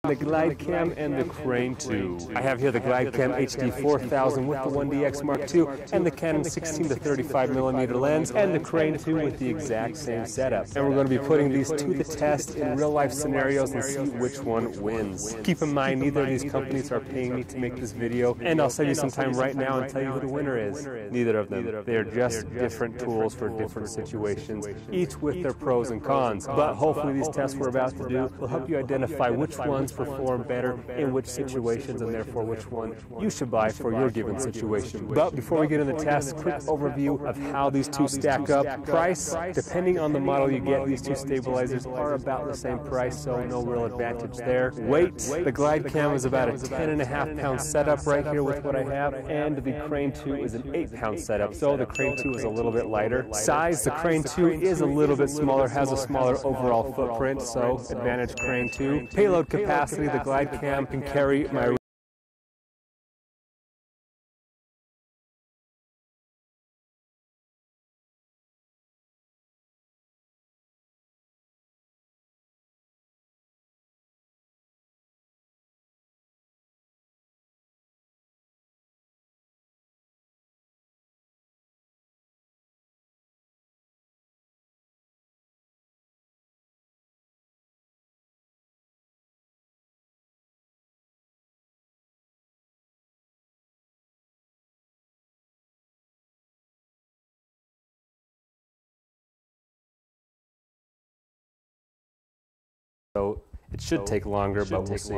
The Glide Cam and the Crane 2. I have here the Glide Cam HD 4000 with the 1DX Mark II and the Canon 16 to 35mm lens and the Crane 2 with the exact same setup. And we're going to be putting these to the test in real life scenarios and see which one wins. Keep in mind, neither of these companies are paying me to make this video, and I'll save you some time right now and tell you who the winner is. Neither of them. They are just different tools for different situations, each with their pros and cons. But hopefully these tests we're about to do will help you identify which ones perform better in which situations, and therefore which one you should buy for your given situation. But before we get into the test, quick overview of how these two stack up. Price, depending on the model you get, these two stabilizers are about the same price, so no real advantage there. Weight, the Glide Cam is about a 10.5-pound setup right here with what I have, and the Crane 2 is an 8-pound setup, so the Crane 2 is a little bit lighter. Size, the Crane 2 is a little bit smaller, has a smaller overall footprint, so advantage Crane 2. Payload capacity, the Glide Cam can carry my So it should take longer, but we'll see.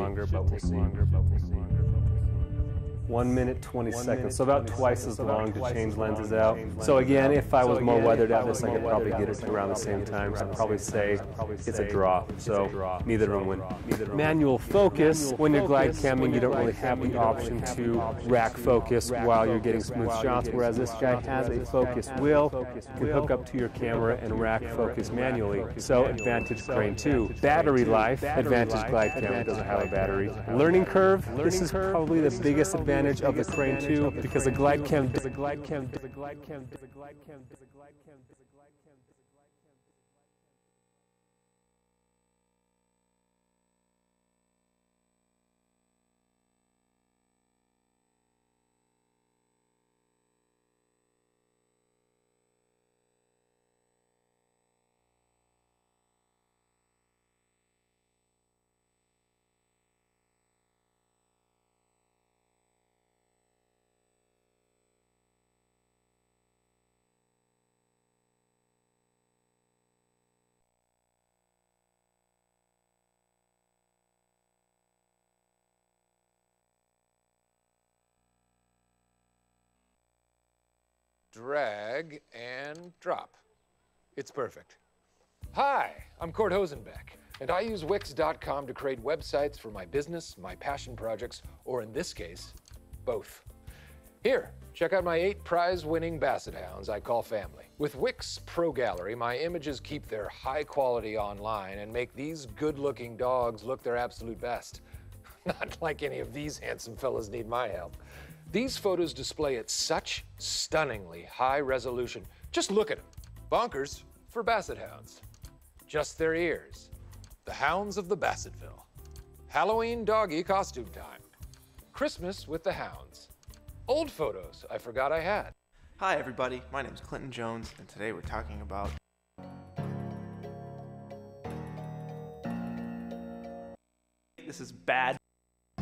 1 minute 20 seconds, so about twice as long to change lenses out. So again, if I was more weathered at this, I could probably get it to around the same time. So I'd probably say it's a draw. So neither of them win. Manual focus, when you're glide camming, you don't really have the option to rack focus while you're getting smooth shots, whereas this guy has a focus wheel. You can hook up to your camera and rack focus manually. So advantage Crane 2. Battery life, advantage glide cam, it doesn't have a battery. Learning curve, this is probably the biggest advantage of the Crane 2 because the glide cam drag, and drop. It's perfect. Hi, I'm Cord Hosenbeck, and I use Wix.com to create websites for my business, my passion projects, or in this case, both. Here, check out my 8 prize-winning Basset Hounds I call family. With Wix Pro Gallery, my images keep their high quality online and make these good-looking dogs look their absolute best. Not like any of these handsome fellas need my help. These photos display at such stunningly high resolution. Just look at them. Bonkers for Basset Hounds. Just their ears. The hounds of the Bassetville. Halloween doggy costume time. Christmas with the hounds. Old photos I forgot I had. Hi everybody, my name is Clinton Jones, and today we're talking about this is bad.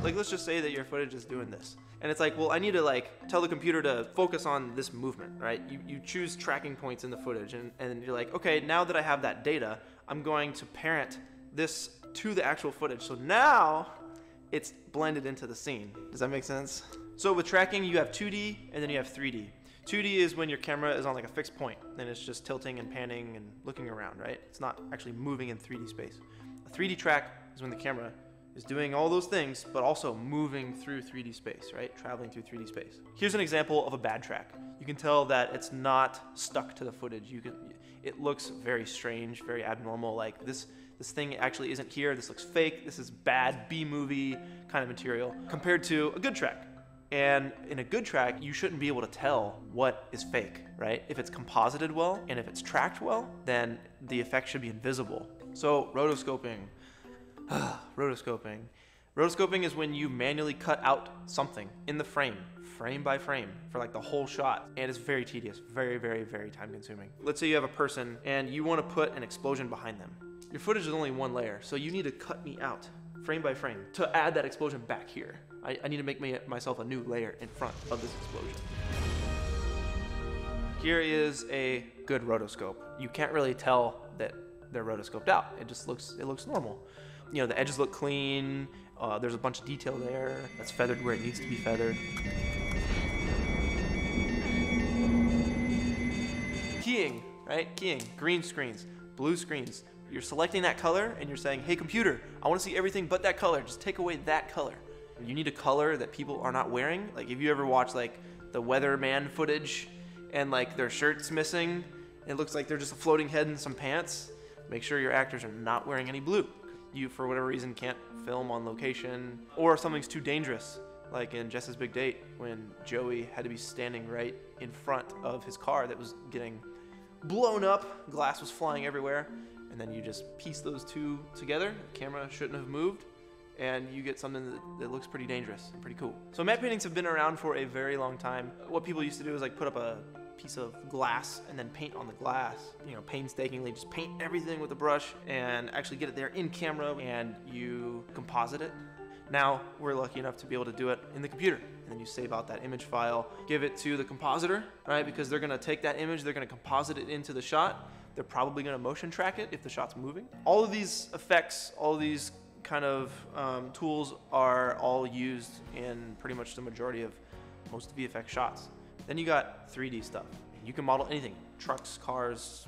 Like, let's just say that your footage is doing this. And it's like, well, I need to like tell the computer to focus on this movement, right? You choose tracking points in the footage and you're like, okay, now that I have that data, I'm going to parent this to the actual footage. So now it's blended into the scene. Does that make sense? So with tracking, you have 2D and then you have 3D. 2D is when your camera is on like a fixed point and it's just tilting and panning and looking around, right? It's not actually moving in 3D space. A 3D track is when the camera is doing all those things, but also moving through 3D space, right? Traveling through 3D space. Here's an example of a bad track. You can tell that it's not stuck to the footage. It looks very strange, very abnormal. Like this thing actually isn't here. This looks fake. This is bad B-movie kind of material compared to a good track. And in a good track, you shouldn't be able to tell what is fake, right? If it's composited well and if it's tracked well, then the effect should be invisible. So rotoscoping. Rotoscoping. Rotoscoping is when you manually cut out something in the frame by frame, for like the whole shot. And it's very tedious, very, very, very time consuming. Let's say you have a person and you want to put an explosion behind them. Your footage is only one layer, so you need to cut me out frame by frame to add that explosion back here. I need to make myself a new layer in front of this explosion. Here is a good rotoscope. You can't really tell that they're rotoscoped out. It looks normal. You know, the edges look clean. There's a bunch of detail there. That's feathered where it needs to be feathered. Keying, right? Keying, green screens, blue screens. You're selecting that color and you're saying, hey computer, I want to see everything but that color. Just take away that color. You need a color that people are not wearing. Like if you ever watch like the weatherman footage and like their shirt's missing, it looks like they're just a floating head in some pants. Make sure your actors are not wearing any blue. You, for whatever reason, can't film on location, or something's too dangerous, like in Jess's Big Date, when Joey had to be standing right in front of his car that was getting blown up, glass was flying everywhere, and then you just piece those two together, the camera shouldn't have moved, and you get something that looks pretty dangerous and pretty cool. So matte paintings have been around for a very long time. What people used to do is like put up a piece of glass and then paint on the glass, you know, painstakingly just paint everything with a brush and actually get it there in camera, and you composite it. Now we're lucky enough to be able to do it in the computer, and then you save out that image file, give it to the compositor, right? Because they're gonna take that image, they're gonna composite it into the shot. They're probably gonna motion track it if the shot's moving. All of these effects, all of these kind of tools are all used in pretty much the majority of most VFX shots. Then you got 3D stuff. You can model anything, trucks, cars,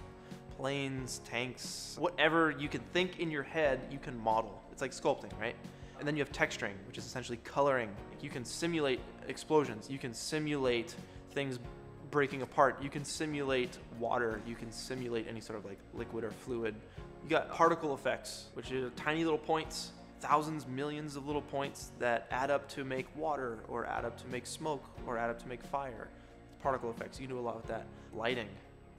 planes, tanks, whatever you can think in your head, you can model. It's like sculpting, right? And then you have texturing, which is essentially coloring. You can simulate explosions. You can simulate things breaking apart. You can simulate water. You can simulate any sort of like liquid or fluid. You got particle effects, which are tiny little points, thousands, millions of little points that add up to make water, or add up to make smoke, or add up to make fire. Particle effects, you can do a lot with that. Lighting,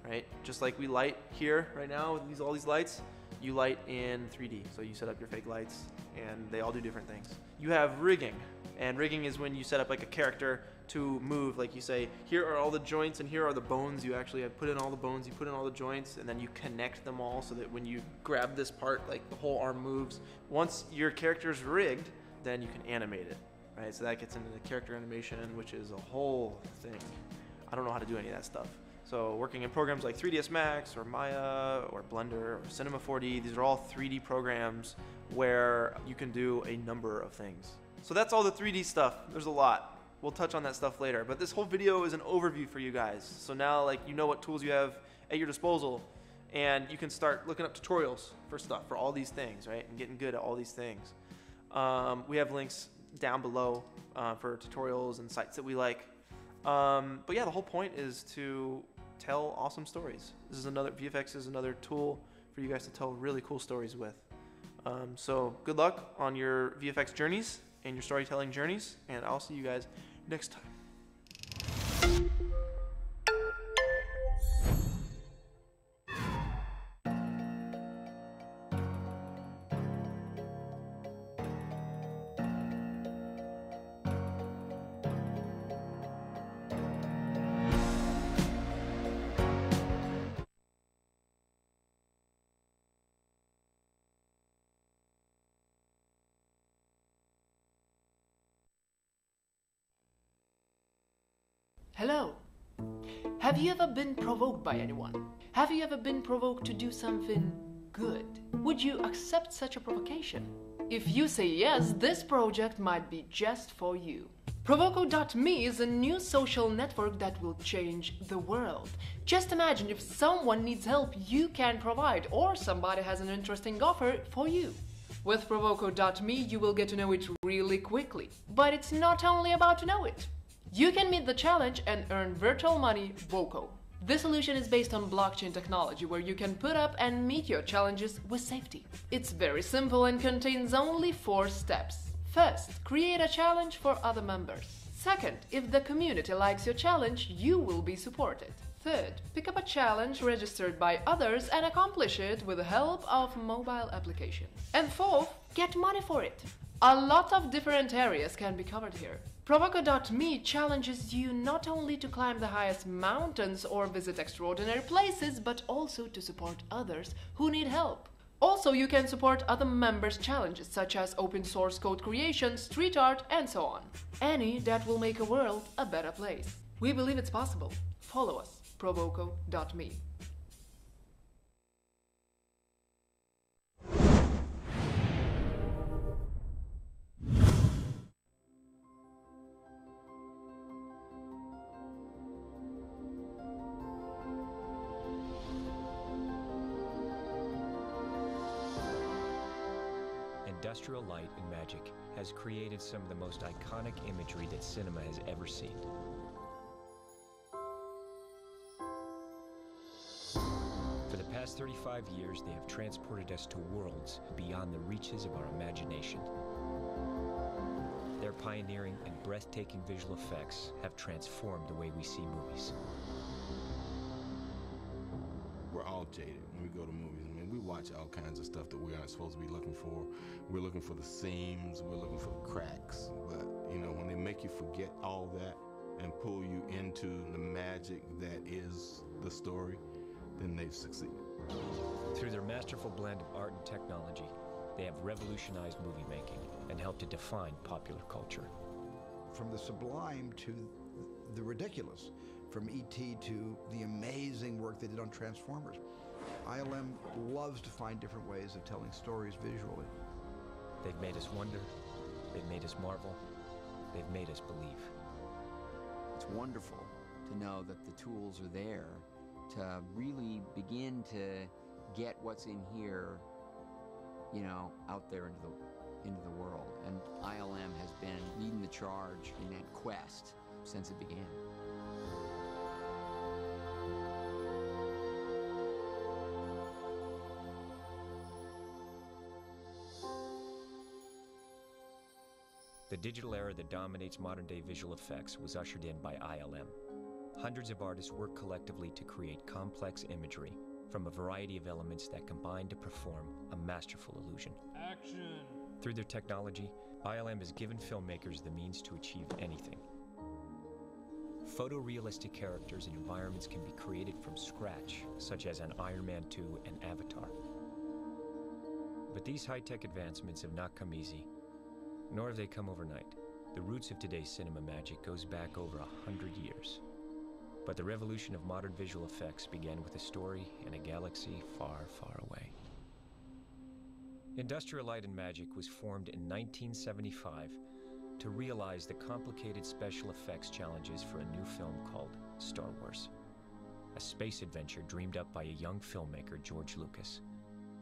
right? Just like we light here right now with all these lights, you light in 3D. So you set up your fake lights and they all do different things. You have rigging, and rigging is when you set up like a character to move. Like you say, here are all the joints and here are the bones. You actually have put in all the bones, you put in all the joints, and then you connect them all so that when you grab this part, like the whole arm moves. Once your character's rigged, then you can animate it, right? So that gets into the character animation, which is a whole thing. I don't know how to do any of that stuff. So working in programs like 3ds Max or Maya or Blender or Cinema 4D, these are all 3D programs where you can do a number of things. So that's all the 3D stuff. There's a lot. We'll touch on that stuff later, but this whole video is an overview for you guys. So now like you know what tools you have at your disposal, and you can start looking up tutorials for stuff, for all these things, right? And getting good at all these things. We have links down below for tutorials and sites that we like. But yeah, the whole point is to tell awesome stories. VFX is another tool for you guys to tell really cool stories with. So good luck on your VFX journeys and your storytelling journeys, and I'll see you guys next time. Hello. Have you ever been provoked by anyone? Have you ever been provoked to do something good? Would you accept such a provocation? If you say yes, this project might be just for you. Provoco.me is a new social network that will change the world. Just imagine if someone needs help you can provide, or somebody has an interesting offer for you. With Provoco.me you will get to know it really quickly. But it's not only about to know it. You can meet the challenge and earn virtual money, Voco. This solution is based on blockchain technology, where you can put up and meet your challenges with safety. It's very simple and contains only 4 steps. First, create a challenge for other members. Second, if the community likes your challenge, you will be supported. Third, pick up a challenge registered by others and accomplish it with the help of mobile application. And fourth, get money for it. A lot of different areas can be covered here. Provoco.me challenges you not only to climb the highest mountains or visit extraordinary places, but also to support others who need help. Also, you can support other members' challenges such as open source code creation, street art, and so on. Any that will make a world a better place. We believe it's possible. Follow us, Provoco.me. Industrial light and magic has created some of the most iconic imagery that cinema has ever seen. For the past 35 years, they have transported us to worlds beyond the reaches of our imagination. Their pioneering and breathtaking visual effects have transformed the way we see movies. We're all jaded when we go to movies. I mean, we watch all kinds of stuff that we aren't supposed to be looking for. We're looking for the seams, we're looking for the cracks. But, you know, when they make you forget all that and pull you into the magic that is the story, then they've succeeded. Through their masterful blend of art and technology, they have revolutionized movie making and helped to define popular culture. From the sublime to the ridiculous, from E.T. to the amazing work they did on Transformers. ILM loves to find different ways of telling stories visually. They've made us wonder, they've made us marvel, they've made us believe. It's wonderful to know that the tools are there to really begin to get what's in here, you know, out there into the world. And ILM has been leading the charge in that quest since it began. The digital era that dominates modern-day visual effects was ushered in by ILM. Hundreds of artists work collectively to create complex imagery from a variety of elements that combine to perform a masterful illusion. Action! Through their technology, ILM has given filmmakers the means to achieve anything. Photorealistic characters and environments can be created from scratch, such as on Iron Man 2 and Avatar. But these high-tech advancements have not come easy, nor have they come overnight. The roots of today's cinema magic goes back over 100 years. But the revolution of modern visual effects began with a story in a galaxy far, far away. Industrial Light and Magic was formed in 1975 to realize the complicated special effects challenges for a new film called Star Wars, a space adventure dreamed up by a young filmmaker, George Lucas.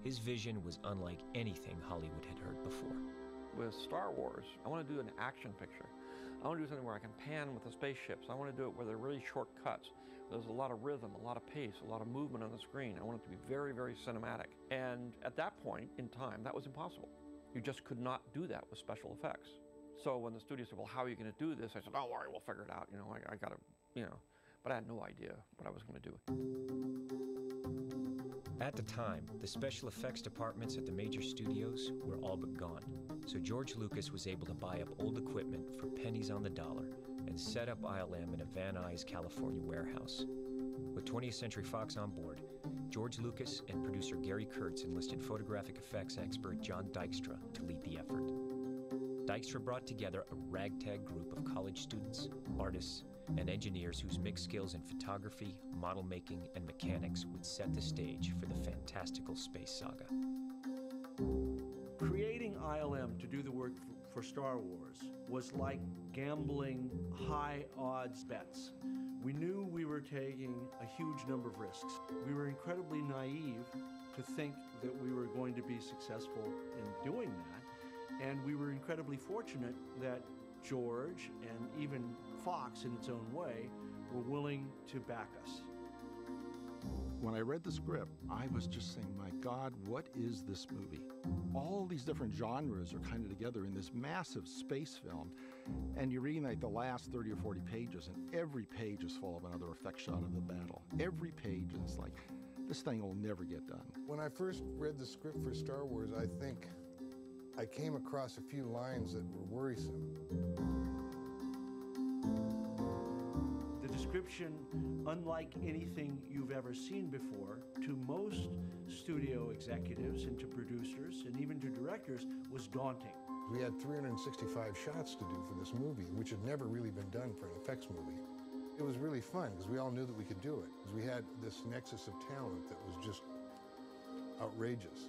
His vision was unlike anything Hollywood had heard before. With Star Wars, I want to do an action picture. I want to do something where I can pan with the spaceships. I want to do it where they're really short cuts. There's a lot of rhythm, a lot of pace, a lot of movement on the screen. I want it to be very, very cinematic. And at that point in time, that was impossible. You just could not do that with special effects. So when the studio said, well, how are you going to do this? I said, don't worry, we'll figure it out. You know, I got to, you know, but I had no idea what I was going to do. At the time, the special effects departments at the major studios were all but gone. So George Lucas was able to buy up old equipment for pennies on the dollar and set up ILM in a Van Nuys, California warehouse. With 20th Century Fox on board, George Lucas and producer Gary Kurtz enlisted photographic effects expert John Dykstra to lead the effort. Dykstra brought together a ragtag group of college students, artists, and engineers whose mixed skills in photography, model making, and mechanics would set the stage for the fantastical space saga. Creating ILM to do the work for Star Wars was like gambling high odds bets. We knew we were taking a huge number of risks. We were incredibly naive to think that we were going to be successful in doing that. And we were incredibly fortunate that George and even Fox in its own way were willing to back us. When I read the script, I was just saying, my God, what is this movie? All these different genres are kind of together in this massive space film, and you're reading like the last 30 or 40 pages, and every page is full of another effect shot of the battle. Every page is like, this thing will never get done. When I first read the script for Star Wars, I think I came across a few lines that were worrisome. The description, unlike anything you've ever seen before, to most studio executives and to producers and even to directors, was daunting. We had 365 shots to do for this movie, which had never really been done for an effects movie. It was really fun because we all knew that we could do it. Because we had this nexus of talent that was just outrageous.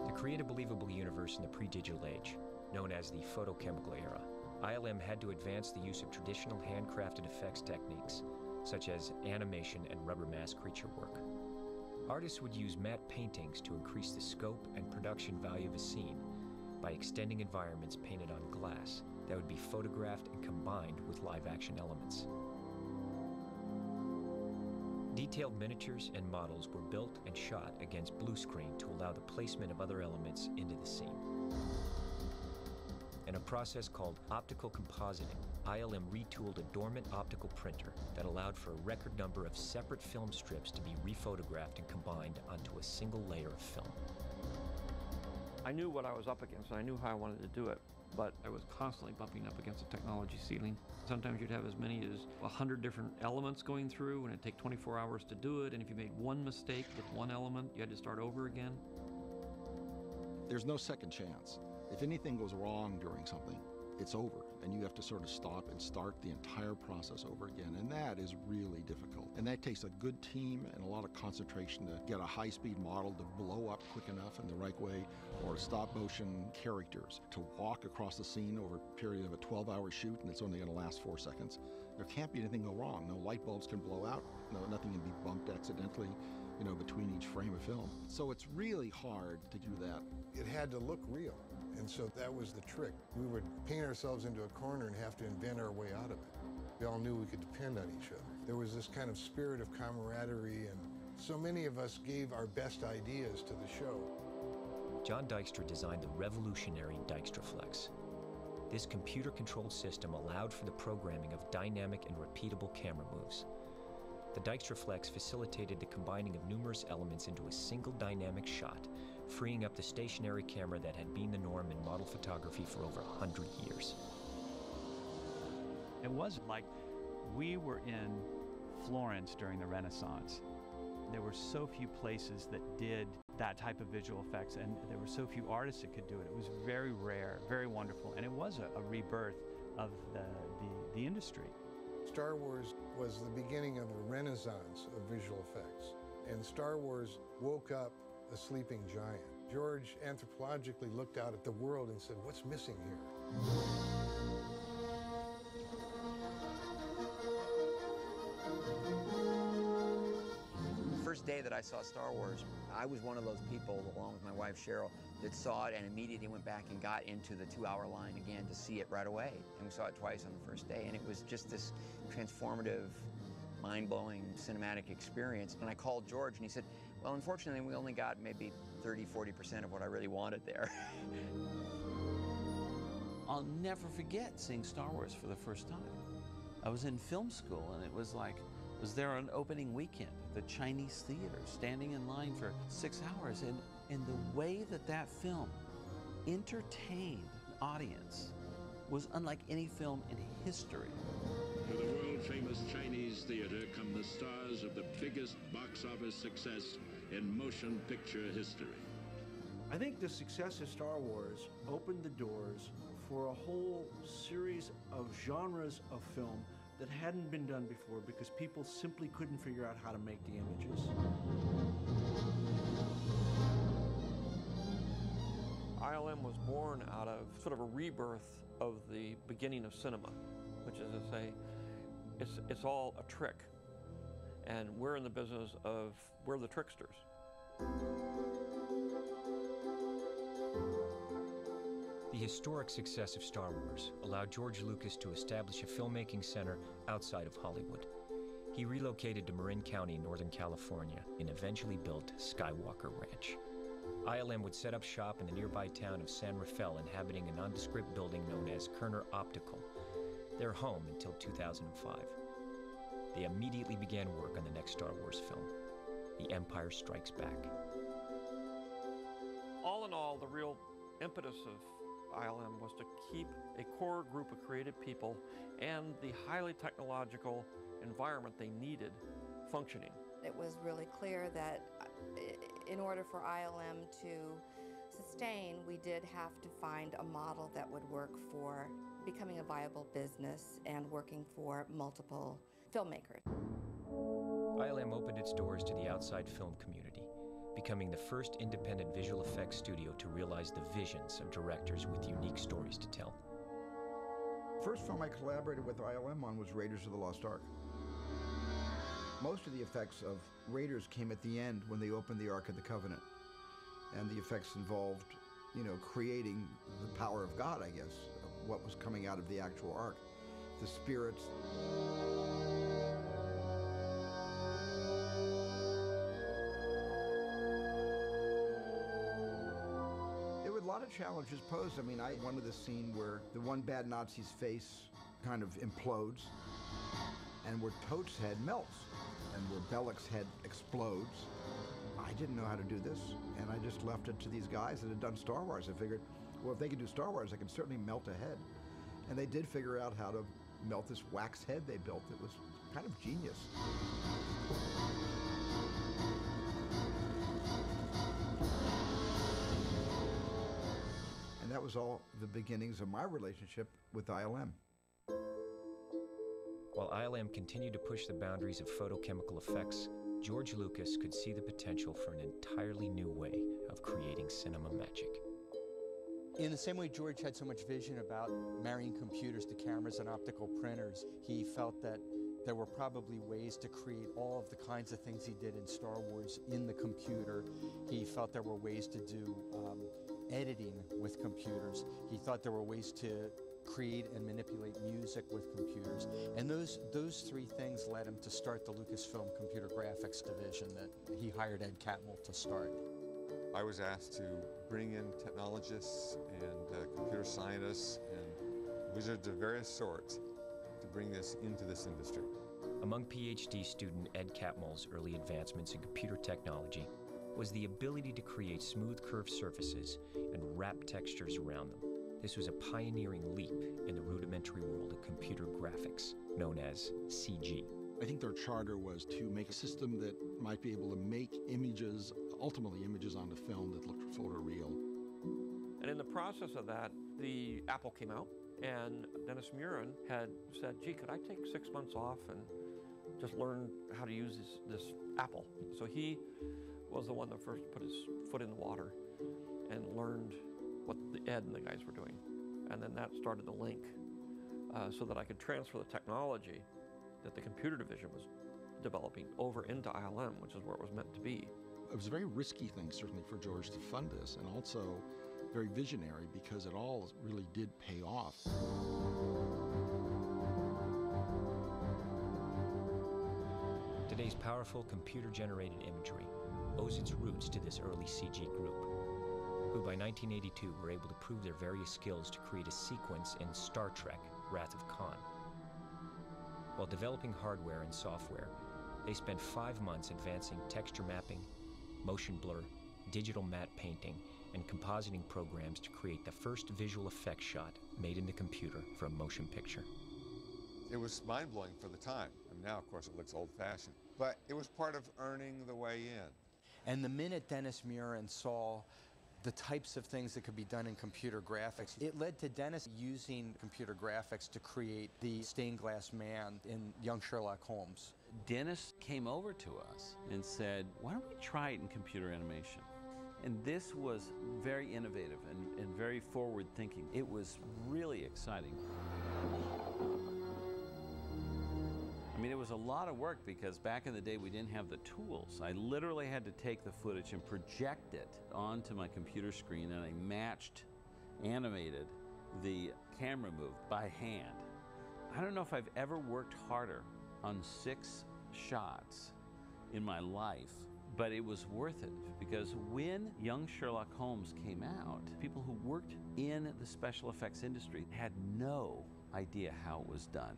To create a believable universe in the pre-digital age, known as the photochemical era, ILM had to advance the use of traditional handcrafted effects techniques, such as animation and rubber mask creature work. Artists would use matte paintings to increase the scope and production value of a scene by extending environments painted on glass that would be photographed and combined with live-action elements. Detailed miniatures and models were built and shot against blue screen to allow the placement of other elements into the scene. In a process called optical compositing, ILM retooled a dormant optical printer that allowed for a record number of separate film strips to be rephotographed and combined onto a single layer of film. I knew what I was up against, and I knew how I wanted to do it, but I was constantly bumping up against a technology ceiling. Sometimes you'd have as many as 100 different elements going through, and it'd take 24 hours to do it, and if you made one mistake with one element, you had to start over again. There's no second chance. If anything goes wrong during something, it's over, and you have to sort of stop and start the entire process over again, and that is really difficult. And that takes a good team and a lot of concentration to get a high-speed model to blow up quick enough in the right way, or stop-motion characters to walk across the scene over a period of a 12-hour shoot, and it's only going to last 4 seconds. There can't be anything go wrong. No light bulbs can blow out. No, nothing can be bumped accidentally, you know, between each frame of film. So it's really hard to do that. It had to look real. And so that was the trick. We would paint ourselves into a corner and have to invent our way out of it. We all knew we could depend on each other. There was this kind of spirit of camaraderie, and so many of us gave our best ideas to the show. John Dykstra designed the revolutionary Dykstraflex. This computer-controlled system allowed for the programming of dynamic and repeatable camera moves. The Dykstraflex facilitated the combining of numerous elements into a single dynamic shot, freeing up the stationary camera that had been the norm in model photography for over 100 years. It was like we were in Florence during the Renaissance. There were so few places that did that type of visual effects, and there were so few artists that could do it. It was very rare, very wonderful, and it was a rebirth of the industry. Star Wars was the beginning of a renaissance of visual effects, and Star Wars woke up a sleeping giant. George anthropologically looked out at the world and said, "What's missing here?" The first day that I saw Star Wars, I was one of those people, along with my wife Cheryl, that saw it and immediately went back and got into the 2-hour line again to see it right away. And we saw it twice on the first day, and it was just this transformative, mind-blowing cinematic experience. And I called George, and he said, well, unfortunately, we only got maybe 30–40% of what I really wanted there. I'll never forget seeing Star Wars for the first time. I was in film school, and it was like, I was there on opening weekend at the Chinese theater, standing in line for 6 hours, and the way that that film entertained an audience was unlike any film in history. To the world-famous Chinese theater come the stars of the biggest box office success in motion picture history. I think the success of Star Wars opened the doors for a whole series of genres of film that hadn't been done before because people simply couldn't figure out how to make the images. ILM was born out of sort of a rebirth of the beginning of cinema, which is to say, it's all a trick. And we're in the business of, we're the tricksters. The historic success of Star Wars allowed George Lucas to establish a filmmaking center outside of Hollywood. He relocated to Marin County, Northern California, and eventually built Skywalker Ranch. ILM would set up shop in the nearby town of San Rafael, inhabiting a nondescript building known as Kerner Optical, their home until 2005. They immediately began work on the next Star Wars film, The Empire Strikes Back. All in all, the real impetus of ILM was to keep a core group of creative people and the highly technological environment they needed functioning. It was really clear that in order for ILM to sustain, we did have to find a model that would work for becoming a viable business and working for multiple filmmakers. ILM opened its doors to the outside film community, becoming the first independent visual effects studio to realize the visions of directors with unique stories to tell. First film I collaborated with ILM on was Raiders of the Lost Ark. Most of the effects of Raiders came at the end when they opened the Ark of the Covenant. And the effects involved, you know, creating the power of God, I guess, of what was coming out of the actual Ark. The spirits. There were a lot of challenges posed. I mean, I wanted the scene where the one bad Nazi's face kind of implodes, and where Tote's head melts, and where Belloq's head explodes. I didn't know how to do this, and I just left it to these guys that had done Star Wars. I figured, well, if they could do Star Wars, they can certainly melt a head. And they did figure out how to melt this wax head they built. It was kind of genius. And that was all the beginnings of my relationship with ILM. While ILM continued to push the boundaries of photochemical effects, George Lucas could see the potential for an entirely new way of creating cinema magic. In the same way George had so much vision about marrying computers to cameras and optical printers, he felt that there were probably ways to create all of the kinds of things he did in Star Wars in the computer. He felt there were ways to do editing with computers. He thought there were ways to create and manipulate music with computers. And those three things led him to start the Lucasfilm Computer Graphics division that he hired Ed Catmull to start. I was asked to bring in technologists and computer scientists and wizards of various sorts to bring this into this industry. Among PhD student Ed Catmull's early advancements in computer technology was the ability to create smooth curved surfaces and wrap textures around them. This was a pioneering leap in the rudimentary world of computer graphics, known as CG. I think their charter was to make a system that might be able to make images, ultimately images onto film that looked photoreal. And in the process of that, the Apple came out, and Dennis Muren had said, gee, could I take 6 months off and just learn how to use this Apple? So he was the one that first put his foot in the water and learned what Ed and the guys were doing. And then that started the link so that I could transfer the technology that the computer division was developing over into ILM, which is where it was meant to be. It was a very risky thing, certainly, for George to fund this, and also very visionary because it all really did pay off. Today's powerful computer-generated imagery owes its roots to this early CG group, who by 1982 were able to prove their various skills to create a sequence in Star Trek, Wrath of Khan. While developing hardware and software, they spent 5 months advancing texture mapping, motion blur, digital matte painting, and compositing programs to create the first visual effects shot made in the computer for a motion picture. It was mind-blowing for the time. I mean, now, of course, it looks old-fashioned, but it was part of earning the way in. And the minute Dennis Muren saw the types of things that could be done in computer graphics, it led to Dennis using computer graphics to create the stained glass man in Young Sherlock Holmes. Dennis came over to us and said, why don't we try it in computer animation? And this was very innovative and very forward thinking. It was really exciting. I mean, it was a lot of work because back in the day we didn't have the tools. I literally had to take the footage and project it onto my computer screen, and I matched, animated the camera move by hand. I don't know if I've ever worked harder on 6 shots in my life, but it was worth it because when Young Sherlock Holmes came out, people who worked in the special effects industry had no idea how it was done.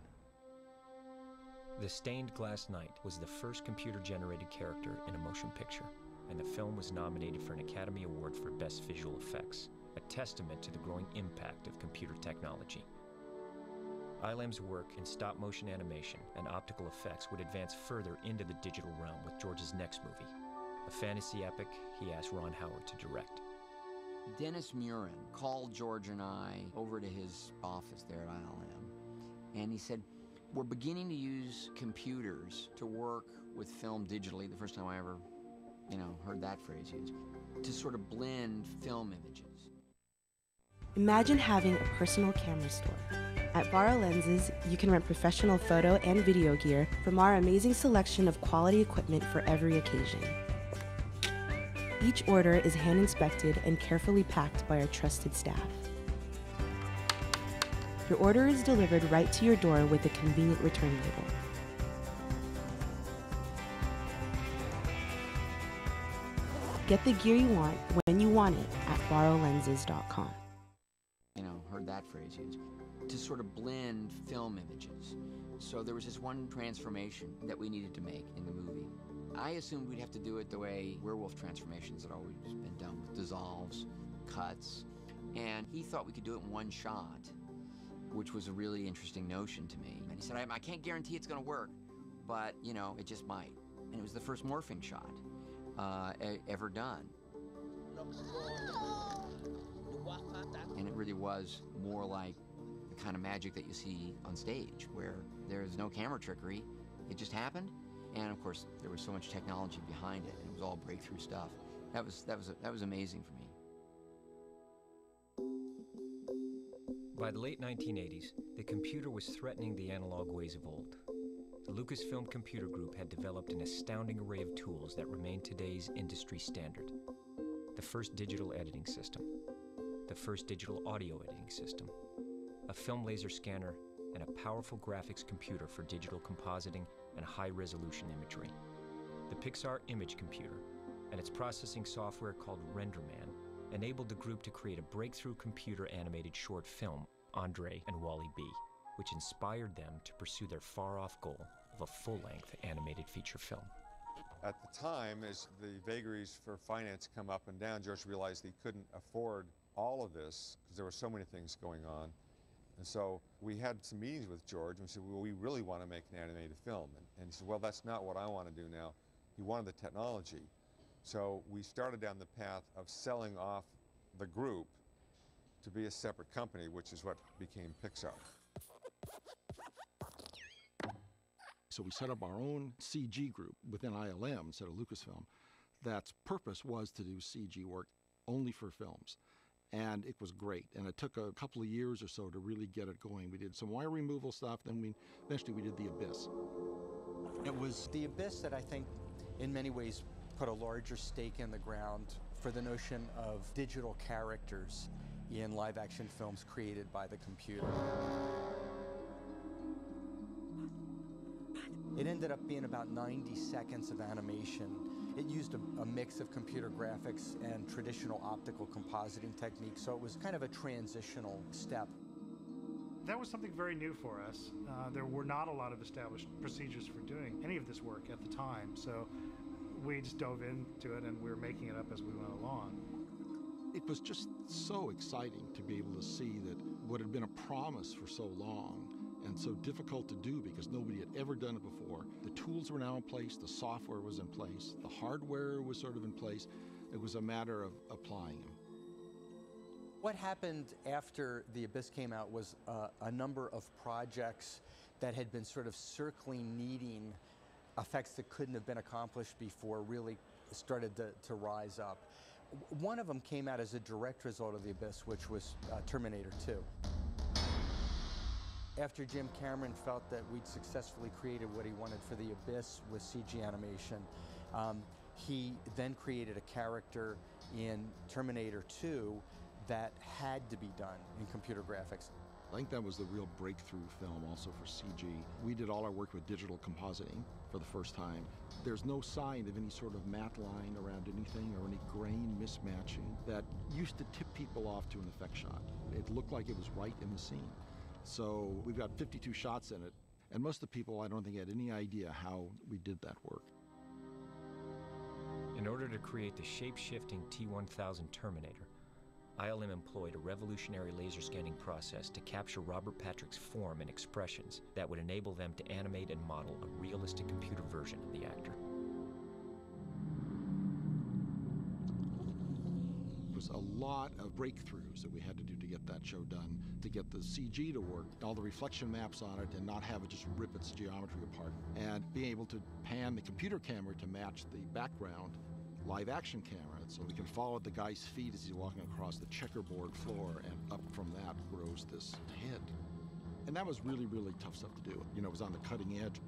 The Stained Glass Knight was the first computer-generated character in a motion picture, and the film was nominated for an Academy Award for Best Visual Effects. a testament to the growing impact of computer technology. ILM's work in stop-motion animation and optical effects would advance further into the digital realm with George's next movie, a fantasy epic he asked Ron Howard to direct. Dennis Murin called George and I over to his office there at ILM, and he said, we're beginning to use computers to work with film digitally, the first time I ever, heard that phrase used, to sort of blend film images. Imagine having a personal camera store. At Borrow Lenses, you can rent professional photo and video gear from our amazing selection of quality equipment for every occasion. Each order is hand-inspected and carefully packed by our trusted staff. Your order is delivered right to your door with a convenient return label. Get the gear you want when you want it at borrowlenses.com. Heard that phrase used, to sort of blend film images. So there was this one transformation that we needed to make in the movie. I assumed we'd have to do it the way werewolf transformations had always been done, with dissolves, cuts, and he thought we could do it in one shot, which was a really interesting notion to me. And he said, I can't guarantee it's going to work, but, it just might. And it was the first morphing shot ever done. And it really was more like the kind of magic that you see on stage, where there's no camera trickery, it just happened. And of course, there was so much technology behind it, and it was all breakthrough stuff. That was amazing for me. By the late 1980s, the computer was threatening the analog ways of old. The Lucasfilm Computer Group had developed an astounding array of tools that remain today's industry standard. The first digital editing system, the first digital audio editing system, a film laser scanner, and a powerful graphics computer for digital compositing and high-resolution imagery. The Pixar Image Computer and its processing software called RenderMan enabled the group to create a breakthrough computer-animated short film, Andre and Wally B, which inspired them to pursue their far-off goal of a full-length animated feature film. At the time, as the vagaries for finance come up and down, George realized he couldn't afford all of this because there were so many things going on. And so we had some meetings with George, and we said, well, we really want to make an animated film. And he said, well, that's not what I want to do now. He wanted the technology. So we started down the path of selling off the group to be a separate company, which is what became Pixar. So we set up our own CG group within ILM instead of Lucasfilm. That's purpose was to do CG work only for films. And it was great. And it took a couple of years or so to really get it going. We did some wire removal stuff, then eventually we did The Abyss. It was The Abyss that I think in many ways put a larger stake in the ground for the notion of digital characters in live action films created by the computer. It ended up being about 90 seconds of animation. It used a mix of computer graphics and traditional optical compositing techniques, so it was kind of a transitional step. That was something very new for us. There were not a lot of established procedures for doing any of this work at the time, so we just dove into it and we were making it up as we went along. It was just so exciting to be able to see that what had been a promise for so long and so difficult to do because nobody had ever done it before. The tools were now in place, the software was in place, the hardware was sort of in place. It was a matter of applying them. What happened after The Abyss came out was a number of projects that had been sort of circling, needing effects that couldn't have been accomplished before really started to rise up. One of them came out as a direct result of The Abyss, which was Terminator 2. After Jim Cameron felt that we'd successfully created what he wanted for The Abyss with CG animation, he then created a character in Terminator 2 that had to be done in computer graphics. I think that was the real breakthrough film also for CG. We did all our work with digital compositing for the first time. There's no sign of any sort of matte line around anything or any grain mismatching that used to tip people off to an effect shot. It looked like it was right in the scene. So we've got 52 shots in it, and most of the people I don't think had any idea how we did that work. In order to create the shape-shifting T-1000 Terminator, ILM employed a revolutionary laser scanning process to capture Robert Patrick's form and expressions that would enable them to animate and model a realistic computer version of the actor. It was a lot of breakthroughs that we had to do to get that show done, to get the CG to work, all the reflection maps on it, and not have it just rip its geometry apart, and being able to pan the computer camera to match the background live action camera, so we can follow the guy's feet as he's walking across the checkerboard floor, and up from that grows this head. And that was really, really tough stuff to do. You know, it was on the cutting edge.